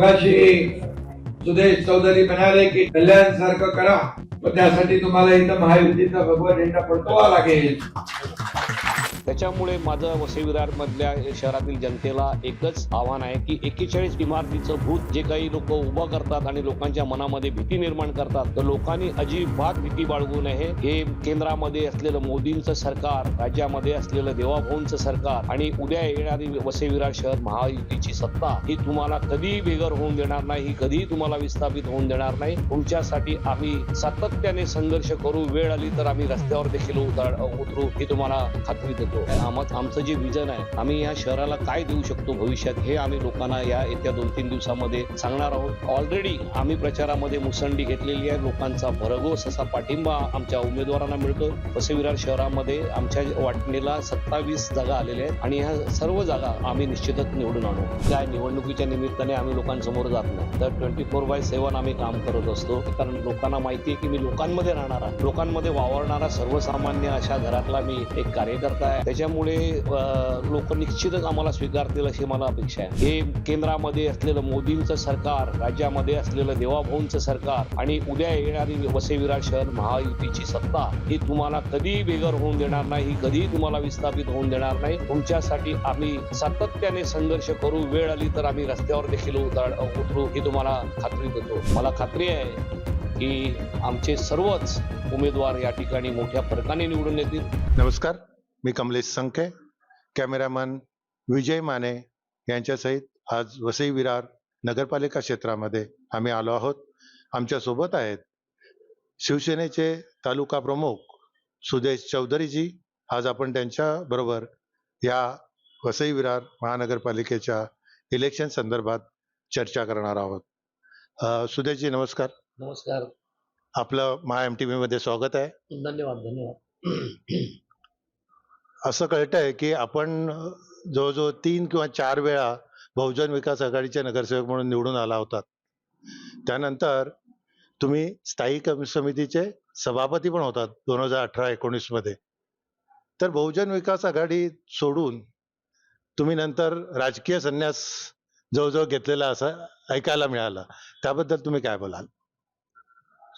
मगाशी सुदेश चौधरी म्हणाले की कल्याण सारखं करा, पण त्यासाठी तुम्हाला इथं महायुतीचा भगवा झेंडा फडकवावा लागेल. त्याच्यामुळे माझं वसई विरार मधल्या शहरातील जनतेला एकच आव्हान आहे की 41 इमारतीचं भूत जे काही लोक उभं करतात आणि लोकांच्या मनामध्ये भीती निर्माण करतात, तर लोकांनी अजिबात भीती बाळगू नये. हे केंद्रामध्ये असलेलं मोदींचं सरकार, राज्यामध्ये असलेलं देवाभाऊंचं सरकार आणि उद्या येणारी वसई विरार शहर महायुतीची सत्ता ही तुम्हाला कधी बेघर होऊन देणार नाही, ही कधीही तुम्हाला विस्थापित होऊन देणार नाही. तुमच्यासाठी आम्ही सातत्याने संघर्ष करू, वेळ आली तर आम्ही रस्त्यावर देखील उतरू, ही तुम्हाला खात्री देतो. आमचं जे विजन आहे, आम्ही या शहराला काय देऊ शकतो भविष्यात, हे आम्ही लोकांना या येत्या 2-3 दिवसामध्ये सांगणार आहोत. ऑलरेडी आम्ही प्रचारामध्ये मुसंडी घेतलेली आहे. लोकांचा भरघोस असा पाठिंबा आमच्या उमेदवारांना मिळतो. वसई विरार शहरामध्ये आमच्या वाटणीला 27 जागा आलेल्या आहेत आणि ह्या सर्व जागा आम्ही निश्चितच निवडून आणू. काय निवडणुकीच्या निमित्ताने आम्ही लोकांसमोर जात नाही, तर 24/7 आम्ही काम करत असतो. कारण लोकांना माहिती आहे की मी लोकांमध्ये राहणारा, लोकांमध्ये वावरणारा सर्वसामान्य अशा घरातला मी एक कार्यकर्ता आहे. त्याच्यामुळे लोक निश्चितच आम्हाला स्वीकारतील अशी मला अपेक्षा आहे. हे केंद्रामध्ये असलेलं मोदींचं सरकार, राज्यामध्ये असलेलं देवाभाऊंचं सरकार आणि उद्या येणारी वसई विरार शहर महायुतीची सत्ता ही तुम्हाला कधी बेघर होऊन देणार नाही, ही कधीही तुम्हाला विस्थापित होऊन देणार नाही. तुमच्यासाठी आम्ही सातत्याने संघर्ष करू, वेळ आली तर आम्ही रस्त्यावर देखील उतरू, ही तुम्हाला खात्री देतो. मला खात्री आहे की आमचे सर्वच उमेदवार या ठिकाणी मोठ्या फरकाने निवडून येतील. नमस्कार, मी कमलेश संखे, कॅमेरामन विजय माने यांच्यासहित आज वसई विरार नगरपालिका क्षेत्रामध्ये आम्ही आलो आहोत. आमच्या सोबत आहेत शिवसेनेचे तालुका प्रमुख सुदेश चौधरीजी. आज आपण त्यांच्या बरोबर या वसई विरार महानगरपालिकेच्या इलेक्शन संदर्भात चर्चा करणार आहोत. सुदेशजी नमस्कार. नमस्कार. आपलं महा MTV मध्ये स्वागत आहे. धन्यवाद. असं कळतंय की आपण जवळजवळ 3 किंवा 4 वेळा बहुजन विकास आघाडीचे नगरसेवक म्हणून निवडून आला होतात. त्यानंतर तुम्ही स्थायी समितीचे सभापती पण होतात 2018-19 मध्ये. तर बहुजन विकास आघाडी सोडून तुम्ही नंतर राजकीय संन्यास जवळजवळ घेतलेला असं ऐकायला मिळालं. त्याबद्दल तुम्ही काय बोलाल?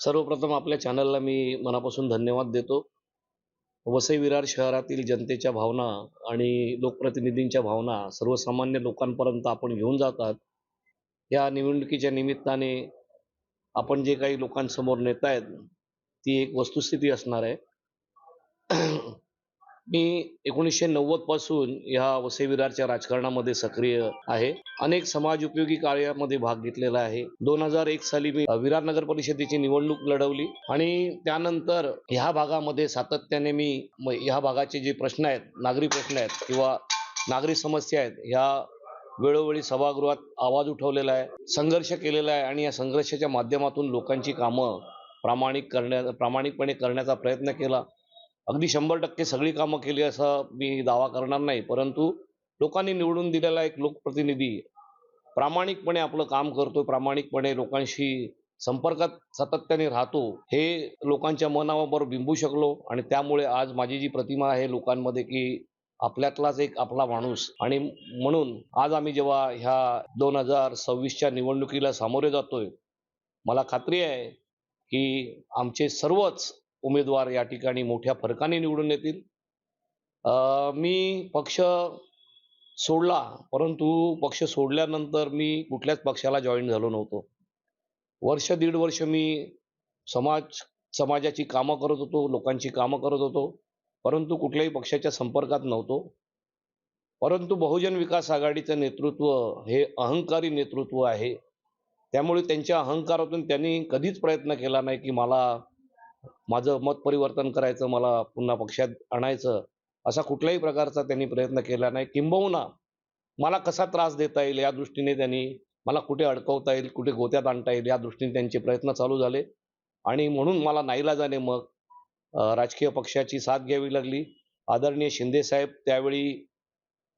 सर्वप्रथम आपल्या चॅनलला मी मनापासून धन्यवाद देतो. वसई विरार शहरातील जनतेच्या भावना आणि लोकप्रतिनिधींच्या भावना सर्वसामान्य लोकांपर्यंत आपण घेऊन जातात. या निवडणुकीच्या निमित्ताने आपण जे काही लोकांसमोर नेतायत ती एक वस्तुस्थिती असणार आहे. मी 1990 पासून ह्या वसई विरारच्या राजकारणामध्ये सक्रिय आहे. अनेक समाज उपयोगी कार्यामध्ये भाग घेतलेला आहे. 2001 साली मी विरार नगर परिषदेची निवडणूक लढवली आणि त्यानंतर ह्या भागामध्ये सातत्याने मी ह्या भागाचे जे प्रश्न आहेत, नागरी प्रश्न आहेत किंवा नागरी समस्या आहेत, ह्या वेळोवेळी सभागृहात आवाज उठवलेला आहे, संघर्ष केलेला आहे आणि या संघर्षाच्या माध्यमातून लोकांची कामं प्रामाणिकपणे करण्याचा प्रयत्न केला. अगदी 100% सगळी कामं केली असं मी दावा करणार नाही, परंतु लोकांनी निवडून दिलेला एक लोकप्रतिनिधी प्रामाणिकपणे आपलं काम करतो, प्रामाणिकपणे लोकांशी संपर्कात सातत्याने राहतो, हे लोकांच्या मनावर बिंबू शकलो आणि त्यामुळे आज माझी जी प्रतिमा आहे लोकांमध्ये की आपल्यातलाच एक आपला माणूस. आणि म्हणून आज आम्ही जेव्हा ह्या 2026च्या निवडणुकीला सामोरे जातोय, मला खात्री आहे की आमचे सर्वच उमेदवार या ठिकाणी मोठ्या फरकाने निवडून येतील. मी पक्ष सोडला, परंतु पक्ष सोडल्यानंतर मी कुठल्याच पक्षाला जॉईन झालो नव्हतो. 1-1.5 वर्ष मी समाजाची कामं करत होतो, लोकांची कामं करत होतो, परंतु कुठल्याही पक्षाच्या संपर्कात नव्हतो. परंतु बहुजन विकास आघाडीचं नेतृत्व हे अहंकारी नेतृत्व आहे. त्यामुळे त्यांच्या अहंकारातून त्यांनी कधीच प्रयत्न केला नाही की माझं मत परिवर्तन करायचं, मला पुन्हा पक्षात आणायचं, असा कुठल्याही प्रकारचा त्यांनी प्रयत्न केला नाही. किंबहुना मला कसा त्रास देता येईल या दृष्टीने त्यांनी मला कुठे अडकवता येईल, कुठे गोत्यात आणता येईल या दृष्टीने त्यांचे प्रयत्न चालू झाले आणि म्हणून मला नाईलाजाने मग राजकीय पक्षाची साथ घ्यावी लागली. आदरणीय शिंदे साहेब त्यावेळी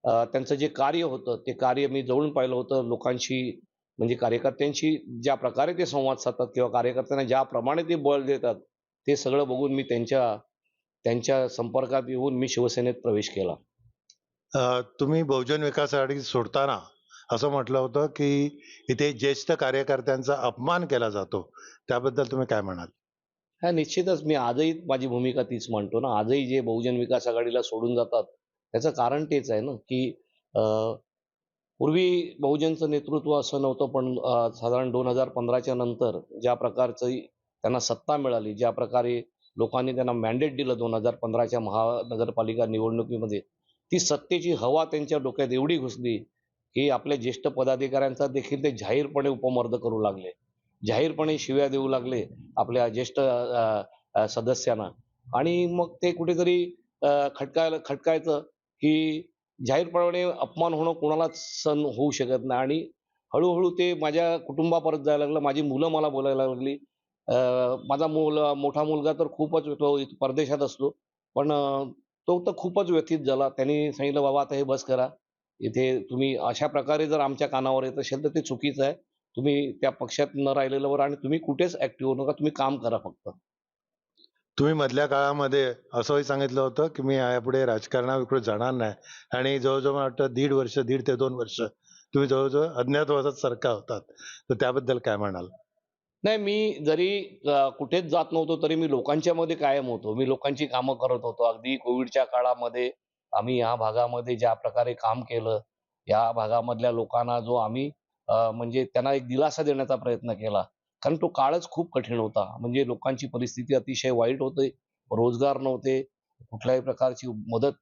त्यांचं जे कार्य होतं ते कार्य मी जवळून पाहिलं होतं. लोकांशी म्हणजे कार्यकर्त्यांशी ज्या प्रकारे ते संवाद साधतात किंवा कार्यकर्त्यांना ज्याप्रमाणे ते बळ देतात, ते सगळं बघून मी त्यांच्या संपर्कात येऊन मी शिवसेनेत प्रवेश केला. तुम्ही बहुजन विकास आघाडी सोडताना असं म्हटलं होतं की इथे ज्येष्ठ कार्यकर्त्यांचा अपमान केला जातो, त्याबद्दल तुम्ही काय म्हणाल? हा निश्चितच मी आजही माझी भूमिका तीच मांडतो ना. आजही जे बहुजन विकास आघाडीला सोडून जातात त्याचं कारण तेच आहे ना, की पूर्वी बहुजनचं नेतृत्व असं नव्हतं, पण साधारण 2015च्या नंतर ज्या प्रकारची त्यांना सत्ता मिळाली, ज्या प्रकारे लोकांनी त्यांना मॅन्डेट दिलं 2015च्या महानगरपालिका निवडणुकीमध्ये, ती सत्तेची हवा त्यांच्या डोक्यात एवढी घुसली, की आपल्या ज्येष्ठ पदाधिकाऱ्यांचा देखील ते जाहीरपणे उपमर्द करू लागले. जाहीरपणे शिव्या देऊ लागले आपल्या ज्येष्ठ सदस्यांना. आणि मग ते कुठेतरी खटकायचं, की जाहीरपणे अपमान होणं कोणालाच सहन होऊ शकत नाही. आणि हळू-हळू ते माझ्या कुटुंबापर्यंत जायला लागलं. माझी मुलं मला बोलायला लागली. अ, माझा मोठा मुलगा तर खूपच तो परदेशात असतो. पण तो तर खूपच व्यथित झाला. त्याने सांगितलं, "बाबा आता हे बस करा. इथे तुम्ही अशा प्रकारे जर आमच्या कानावर येत असेल तर ते चुकीचं आहे. तुम्ही त्या पक्षात न राहिलेलं बरं आणि तुम्ही कुठेच ॲक्टिव्ह होऊ नका. तुम्ही काम करा फक्त." तुम्ही मधल्या काळामध्ये असंही सांगितलं होतं की मी यापुढे राजकारणाकडे जाणार नाही आणि जवळजवळ मला वाटतं 1.5 ते 2 वर्ष तुम्ही जवळजवळ अज्ञातवासात सारखा होतात. तर त्याबद्दल काय म्हणाल? नाही, मी जरी कुठेच जात नव्हतो, तरी मी लोकांच्यामध्ये कायम होतो. मी लोकांची कामं करत होतो. अगदी कोविडच्या काळामध्ये आम्ही या भागामध्ये ज्या प्रकारे काम केलं, या भागामधल्या लोकांना जो आम्ही म्हणजे त्यांना एक दिलासा देण्याचा प्रयत्न केला. कारण तो काळच खूप कठीण होता. म्हणजे लोकांची परिस्थिती अतिशय वाईट होती. रोजगार नव्हते. कुठल्याही प्रकारची मदत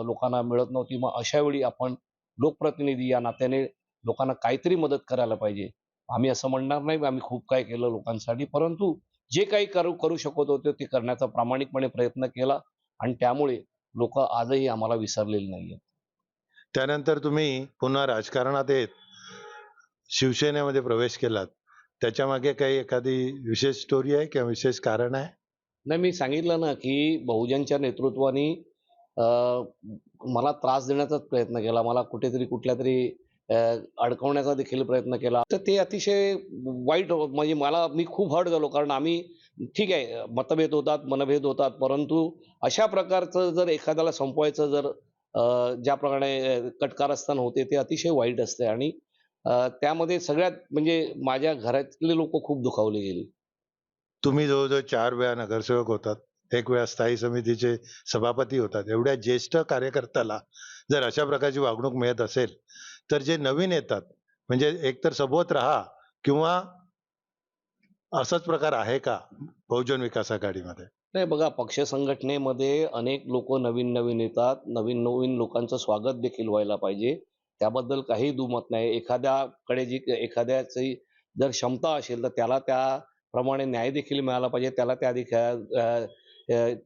लोकांना मिळत नव्हती. मग अशा वेळी आपण लोकप्रतिनिधी या नात्याने लोकांना काहीतरी मदत करायला पाहिजे. आम्ही असं म्हणणार नाही की आम्ही खूप काही केलं लोकांसाठी, परंतु जे काही करू करू शकत होतो ते करण्याचा प्रामाणिकपणे प्रयत्न केला आणि त्यामुळे लोकं आजही आम्हाला विसरलेली नाहीयेत. त्यानंतर तुम्ही पुन्हा राजकारणात येत शिवसेनेमध्ये प्रवेश केलात. त्याच्यामागे काही एखादी विशेष स्टोरी आहे किंवा विशेष कारण आहे? नाही, मी सांगितलं ना, की बहुजनच्या नेतृत्वाने अ, मला त्रास देण्याचाच प्रयत्न केला. मला कुठेतरी कुठल्यातरी अ, अडकवण्याचा देखील प्रयत्न केला. तर ते अतिशय वाईट म्हणजे मी खूप हर्ट झालो. कारण आम्ही ठीक आहे, मतभेद होतात, मनभेद होतात, परंतु अशा प्रकारचं जर एखाद्याला संपवायचं जर ज्याप्रमाणे कटकारस्थान होते ते अतिशय वाईट असते. आणि त्यामध्ये सगळ्यात म्हणजे माझ्या घरातली लोकं खूप दुखावली गेली. तुम्ही जवळजवळ 4 वेळा नगरसेवक होतात. 1 वेळा स्थायी समितीचे सभापती होतात. एवढ्या ज्येष्ठ कार्यकर्त्याला जर अशा प्रकारची वागणूक मिळत असेल, तर जे नवीन येतात म्हणजे एकतर सोबत राहा किंवा असाच प्रकार आहे का बहुजन विकास आघाडीमध्ये? नाही बघा, पक्ष संघटनेमध्ये अनेक लोकं नवीन-नवीन येतात. नवीन-नवीन लोकांचं स्वागत देखील व्हायला पाहिजे. त्याबद्दल काही दुमत नाही. एखाद्याकडे जी एखाद्याची जर क्षमता असेल, तर त्याला त्याप्रमाणे न्याय देखील मिळाला पाहिजे. त्याला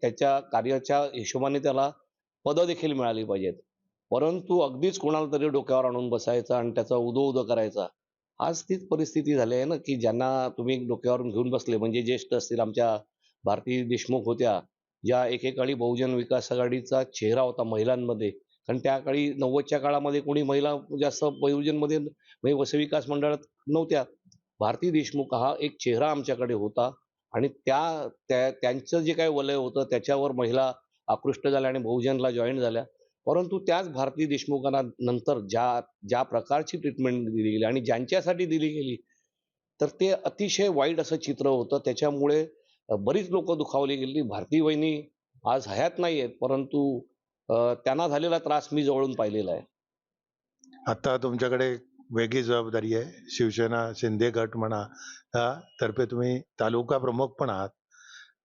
त्याच्या कार्याच्या हिशोबाने त्याला पदं देखील मिळाली पाहिजेत. परंतु अगदीच कोणाला तरी डोक्यावर आणून बसायचं आणि त्याचा उदो-उदो करायचा. आज तीच परिस्थिती झाली आहे ना, की ज्यांना तुम्ही डोक्यावरून घेऊन बसले म्हणजे ज्येष्ठ असतील आमच्या भारती देशमुख होत्या, ज्या एकेकाळी बहुजन विकास आघाडीचा चेहरा होता महिलांमध्ये. कारण त्या काळी 90च्या काळामध्ये कोणी महिला जास्त बहुजनमध्ये म्हणजे वसई विकास मंडळात नव्हत्या. भारती देशमुख हा एक चेहरा आमच्याकडे होता आणि त्यांचं जे काही वलय होतं त्याच्यावर महिला आकृष्ट झाल्या आणि बहुजनला जॉइन झाल्या. परंतु त्याच भारती देशमुखांना नंतर ज्या ज्या प्रकारची ट्रीटमेंट दिली गेली आणि ज्यांच्यासाठी दिली गेली, तर ते अतिशय वाईट असं चित्र होतं. त्याच्यामुळे बरीच लोकं दुखावली गेली. भारती वहिनी आज हयात नाहीयेत, परंतु त्यांना झालेला त्रास मी जवळून पाहिलेला आहे. आता तुमच्याकडे वेगळी जबाबदारी आहे. शिवसेना शिंदे गट म्हणा तर्फे तुम्ही तालुका प्रमुख पण आहात.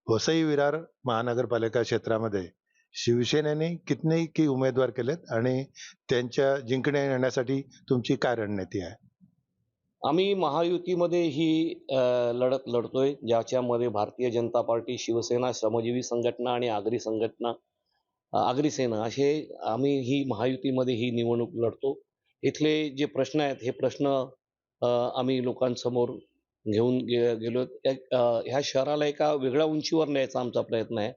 वसई विरार महानगरपालिका क्षेत्रामध्ये शिवसेनेने कितने की उमेदवार केलेत आणि त्यांच्या जिंकण्या येण्यासाठी तुमची काय रणनीती आहे? आम्ही महायुतीमध्ये ही लढत लढतोय, ज्याच्यामध्ये भारतीय जनता पार्टी, शिवसेना, श्रमजीवी संघटना आणि आगरी संघटना, आगरी सेना असे आम्ही ही महायुतीमध्ये ही निवडणूक लढतो. इथले जे प्रश्न आहेत, हे प्रश्न आम्ही लोकांसमोर घेऊन गेलो. ह्या शहराला एका वेगळ्या उंचीवर न्यायचा आमचा प्रयत्न आहे.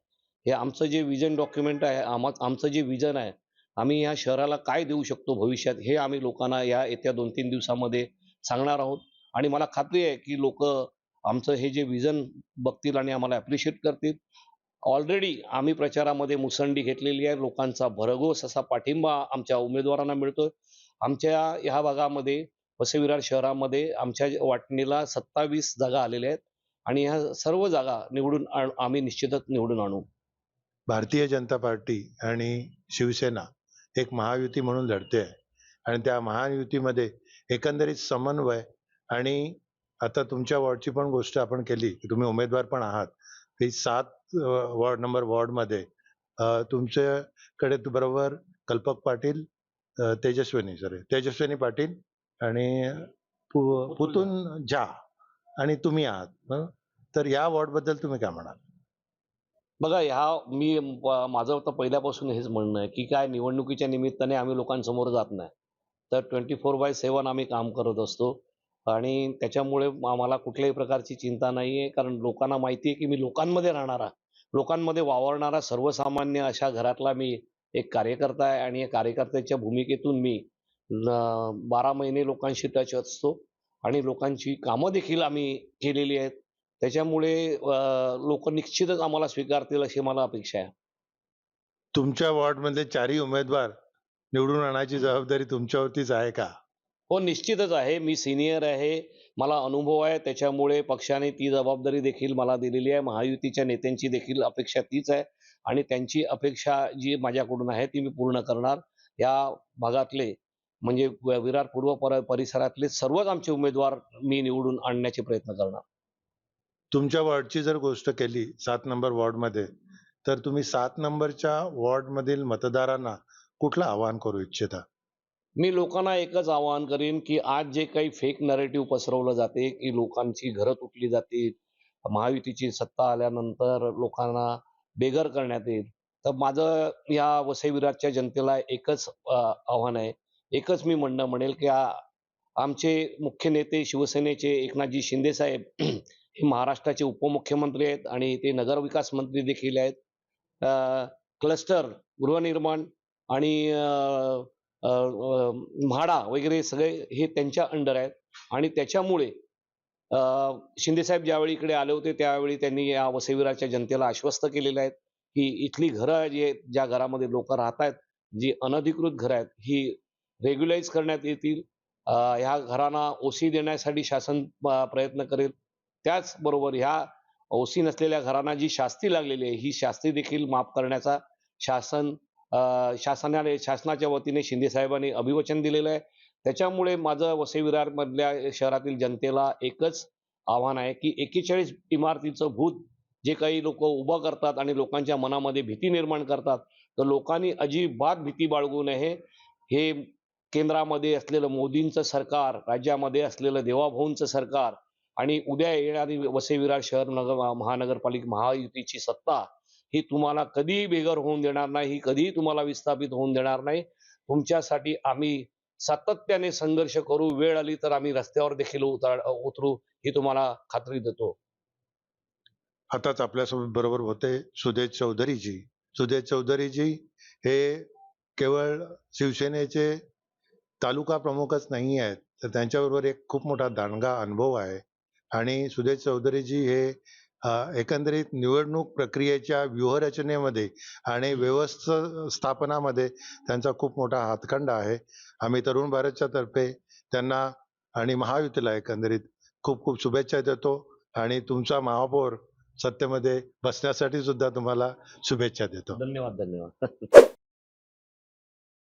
हे आमचं जे व्हिजन डॉक्युमेंट आहे, आमचं जे व्हिजन आहे, आम्ही ह्या शहराला काय देऊ शकतो भविष्यात, हे आम्ही लोकांना या येत्या 2-3 दिवसामध्ये सांगणार आहोत. आणि मला खात्री आहे, की लोकं आमचं हे जे व्हिजन बघतील आणि आम्हाला ॲप्रिशिएट करतील. ऑलरेडी आम्ही प्रचारामध्ये मुसंडी घेतलेली आहे. लोकांचा भरघोस असा पाठिंबा आमच्या उमेदवारांना मिळतोय आमच्या ह्या भागामध्ये वसई विरार शहरामध्ये आमच्या वाटणीला 27 जागा आलेल्या आहेत आणि ह्या सर्व जागा आम्ही निश्चितच निवडून आणू. भारतीय जनता पार्टी आणि शिवसेना एक महायुती म्हणून लढते आहे आणि त्या महायुतीमध्ये एकंदरीत समन्वय आणि आता तुमच्या वॉर्डची पण गोष्ट आपण केली की तुम्ही उमेदवार पण आहात की 7 नंबर वॉर्डमध्ये तुमच्याकडे बरोबर कल्पक पाटील, तेजस्विनी पाटील आणि पुतून झा आणि तुम्ही आहात हं? तर या वॉर्डबद्दल तुम्ही काय म्हणाल? बघा माझं तर पहिल्यापासून हेच म्हणणं आहे की काय निवडणुकीच्या निमित्ताने आम्ही लोकांसमोर जात नाही, तर 24/7 आम्ही काम करत असतो आणि त्याच्यामुळे आम्हाला कुठल्याही प्रकारची चिंता नाही आहे. कारण लोकांना माहिती आहे की मी लोकांमध्ये राहणारा, लोकांमध्ये वावरणारा सर्वसामान्य अशा घरातला मी एक कार्यकर्ता आहे आणि या कार्यकर्त्याच्या भूमिकेतून मी 12 महिने लोकांशी टच असतो आणि लोकांची कामं देखील आम्ही केलेली आहेत. त्याच्यामुळे लोक निश्चितच आम्हाला स्वीकारतील अशी मला अपेक्षा आहे. तुमच्या वॉर्डमधले 4ही उमेदवार निवडून आणायची जबाबदारी तुमच्यावरतीच आहे का? हो, निश्चितच आहे. मी सिनियर आहे, मला अनुभव आहे. त्याच्यामुळे पक्षाने ती जबाबदारी देखील मला दिलेली आहे. महायुतीच्या नेत्यांची देखील अपेक्षा तीच आहे आणि त्यांची अपेक्षा जी माझ्याकडून आहे ती मी पूर्ण करणार. या भागातले म्हणजे विरार पूर्व परिसरातले सर्वच आमचे उमेदवार मी निवडून आणण्याचे प्रयत्न करणार. तुमच्या वॉर्डची जर गोष्ट केली 7 नंबर वॉर्डमध्ये, तर तुम्ही 7 नंबरच्या वॉर्डमधील मतदारांना कुठलं आवाहन करू इच्छिता? मी लोकांना एकच आवाहन करेन की आज जे काही फेक नरेटिव्ह पसरवलं जाते की लोकांची घरं तुटली जातील, महायुतीची सत्ता आल्यानंतर लोकांना बेघर करण्यात येईल, तर माझं या वसई विरारच्या जनतेला एकच आव्हान आहे. एकच मी म्हणेल की आमचे मुख्य नेते शिवसेनेचे एकनाथजी शिंदे साहेब हे महाराष्ट्राचे उपमुख्यमंत्री आहेत आणि ते नगरविकास मंत्री देखील आहेत. क्लस्टर, गृहनिर्माण आणि म्हाडा वगैरे सगळे हे त्यांच्या अंडर आहेत आणि त्याच्यामुळे शिंदेसाहेब ज्यावेळी इकडे आले होते त्यावेळी त्यांनी या वसई विरारच्या जनतेला आश्वस्त केलेलं आहे की इथली घरं ज्या घरामध्ये लोक राहत आहेत, जी अनधिकृत घरं आहेत, ही रेग्युलाइज करण्यात येतील. ह्या घरांना ओसी देण्यासाठी शासन प्रयत्न करेल. त्याचबरोबर ह्या ओसी नसलेल्या घरांना जी शास्ती लागलेली आहे, ही शास्ती देखील माफ करण्याचा शासनाच्या वतीने शिंदे साहेबांनी अभिवचन दिलेलं आहे. त्याच्यामुळे माझं वसई विरार मधल्या शहरातील जनतेला एकच आव्हान आहे की 41 इमारतीचं भूत जे काही लोक उभं करतात आणि लोकांच्या मनामध्ये भीती निर्माण करतात, तर लोकांनी अजिबात भीती बाळगू नये. हे केंद्रामध्ये असलेलं मोदींचं सरकार, राज्यामध्ये असलेलं देवाभाऊंचं सरकार आणि उद्या येणारी वसई विरार शहर महानगरपालिका महायुतीची सत्ता ही तुम्हाला कधीही बेघर होऊन देणार नाही, ही कधीही तुम्हाला विस्थापित होऊन देणार नाही. तुमच्यासाठी आम्ही सातत्याने संघर्ष करू. वेळ आली तर आम्ही रस्त्यावर देखील उतरू, ही तुम्हाला खात्री देतो. आताच आपल्यासोबत बरोबर होते सुदेश चौधरीजी. सुदेश चौधरीजी हे केवळ शिवसेनेचे तालुका प्रमुखच नाही आहेत, तर त्यांच्याबरोबर एक खूप मोठा दांडगा अनुभव आहे आणि सुदेश चौधरीजी हे एकंदरीत निवडणूक प्रक्रियेच्या व्यूहरचनेमध्ये आणि व्यवस्थापनामध्ये त्यांचा खूप मोठा हातखंडा आहे. आम्ही तरुण भारतच्या तर्फे त्यांना आणि महायुतीला एकंदरीत खूप खूप शुभेच्छा देतो आणि तुमचा महापौर सत्तेमध्ये बसण्यासाठी सुद्धा तुम्हाला शुभेच्छा देतो. धन्यवाद.